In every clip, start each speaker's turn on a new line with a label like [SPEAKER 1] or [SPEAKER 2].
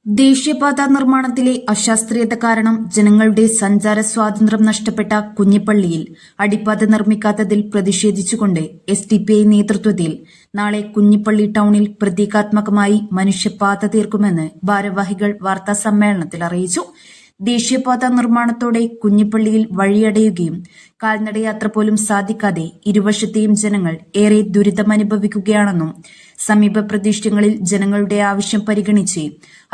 [SPEAKER 1] ദേശീയപാത നിർമ്മാണത്തിലെ അശാസ്ത്രീയത കാരണം ജനങ്ങളുടെ സഞ്ചാര സ്വാതന്ത്ര്യം നഷ്ടപ്പെട്ട കുഞ്ഞിപ്പള്ളിയിൽ അടിപ്പാത നിർമ്മിക്കാത്തതിൽ പ്രതിഷേധിച്ചുകൊണ്ട് SDPI നേതൃത്വത്തിൽ നാളെ കുഞ്ഞിപ്പള്ളി ടൌണിൽ പ്രതീകാത്മകമായി മനുഷ്യപാത തീർക്കുമെന്ന് ഭാരവാഹികൾ വാർത്താസമ്മേളനത്തിൽ അറിയിച്ചു. ദേശീയപാത നിർമ്മാണത്തോടെ കുഞ്ഞിപ്പള്ളിയിൽ വഴിയടയുകയും കാൽനടയാത്ര പോലും സാധിക്കാതെ ഇരുവശത്തെയും ജനങ്ങൾ ഏറെ ദുരിതമനുഭവിക്കുകയാണെന്നും സമീപ പ്രദേശങ്ങളിൽ ജനങ്ങളുടെ ആവശ്യം പരിഗണിച്ച്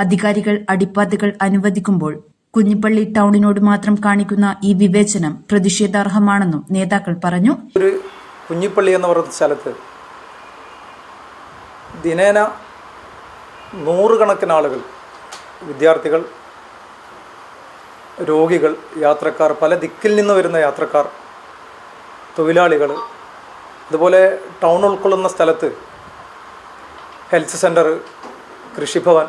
[SPEAKER 1] അധികാരികൾ അടിപ്പാതകൾ അനുവദിക്കുമ്പോൾ കുഞ്ഞിപ്പള്ളി ടൌണിനോട് മാത്രം കാണിക്കുന്ന ഈ വിവേചനം പ്രതിഷേധാർഹമാണെന്നും നേതാക്കൾ പറഞ്ഞു.
[SPEAKER 2] ഒരു കുഞ്ഞിപ്പള്ളി എന്ന് പറയുന്ന സ്ഥലത്ത് ദിനേന നൂറുകണക്കിന് ആളുകൾ, വിദ്യാർത്ഥികൾ, രോഗികൾ, യാത്രക്കാർ, പല ദിക്കിൽ നിന്ന് വരുന്ന യാത്രക്കാർ, തൊഴിലാളികൾ, അതുപോലെ ടൗൺ ഉൾക്കൊള്ളുന്ന സ്ഥലത്ത് ഹെൽത്ത് സെൻ്റർ, കൃഷിഭവൻ,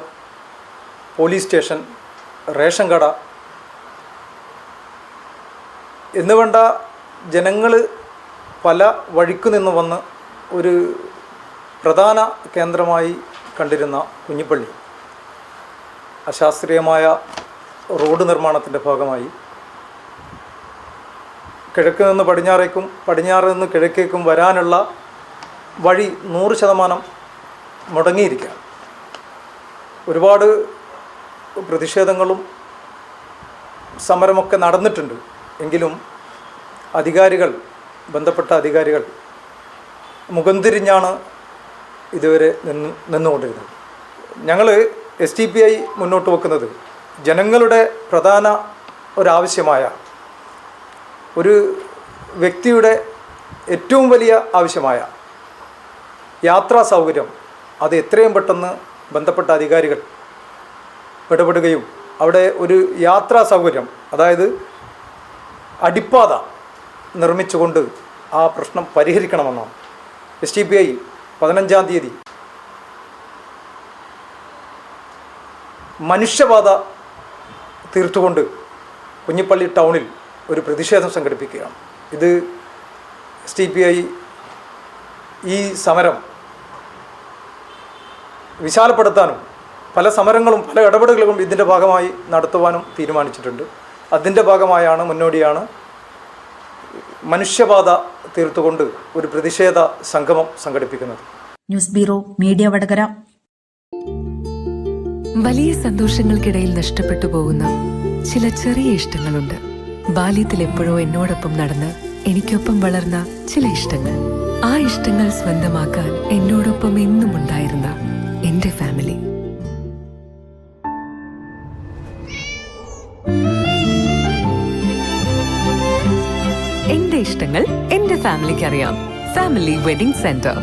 [SPEAKER 2] പോലീസ് സ്റ്റേഷൻ, റേഷൻ കട എന്നുവേണ്ട ജനങ്ങൾ പല വഴിക്കു നിന്ന് വന്ന് ഒരു പ്രധാന കേന്ദ്രമായി കണ്ടിരുന്ന കുഞ്ഞിപ്പള്ളി അശാസ്ത്രീയമായ റോഡ് നിർമ്മാണത്തിൻ്റെ ഭാഗമായി കിഴക്ക് നിന്ന് പടിഞ്ഞാറേക്കും പടിഞ്ഞാറ് നിന്ന് കിഴക്കേക്കും വരാനുള്ള വഴി 100% മുടങ്ങിയിരിക്കുകയാണ്. ഒരുപാട് പ്രതിഷേധങ്ങളും സമരമൊക്കെ നടന്നിട്ടുണ്ട്. എങ്കിലും ബന്ധപ്പെട്ട അധികാരികൾ മുഖം തിരിഞ്ഞാണ് ഇതുവരെ നിന്നുകൊണ്ടിരുന്നത്. ഞങ്ങൾ SDPI മുന്നോട്ട് വെക്കുന്നത് ജനങ്ങളുടെ പ്രധാന ഒരാവശ്യമായ, ഒരു വ്യക്തിയുടെ ഏറ്റവും വലിയ ആവശ്യമായ യാത്രാ സൗകര്യം, അത് എത്രയും പെട്ടെന്ന് ബന്ധപ്പെട്ട അധികാരികൾ ഇടപെടുകയും അവിടെ ഒരു യാത്രാ സൗകര്യം, അതായത് അടിപ്പാത നിർമ്മിച്ചുകൊണ്ട് ആ പ്രശ്നം പരിഹരിക്കണമെന്നാണ്. SDPI 15-ാം തീയതി മനുഷ്യപാത തീർത്തുകൊണ്ട് കുഞ്ഞിപ്പള്ളി ടൗണിൽ ഒരു പ്രതിഷേധം സംഘടിപ്പിക്കുകയാണ്. ഇത് SDPI ഈ സമരം വിശാലപ്പെടുത്താനും പല സമരങ്ങളും പല ഇടപെടലുകളും ഇതിൻ്റെ ഭാഗമായി നടത്തുവാനും തീരുമാനിച്ചിട്ടുണ്ട്. അതിൻ്റെ ഭാഗമായാണ്, മുന്നോടിയാണ് മനുഷ്യപാത തീർത്തുകൊണ്ട് ഒരു പ്രതിഷേധ സംഗമം സംഘടിപ്പിക്കുന്നത്.
[SPEAKER 1] News bureau, media Vadakara.
[SPEAKER 3] വലിയ സന്തോഷങ്ങൾക്കിടയിൽ നഷ്ടപ്പെട്ടു പോകുന്ന ചില ചെറിയ ഇഷ്ടങ്ങളുണ്ട്. ബാല്യത്തിൽ എപ്പോഴോ എന്നോടൊപ്പം നടന്ന് എനിക്കൊപ്പം വളർന്ന ചില ഇഷ്ടങ്ങൾ. ആ ഇഷ്ടങ്ങൾ സ്വന്തമാക്കാൻ എന്നോടൊപ്പം എന്നും ഉണ്ടായിരുന്ന എന്റെ ഫാമിലി. എന്റെ ഇഷ്ടങ്ങൾ എന്റെ ഫാമിലിക്ക് അറിയാം. Family wedding centre.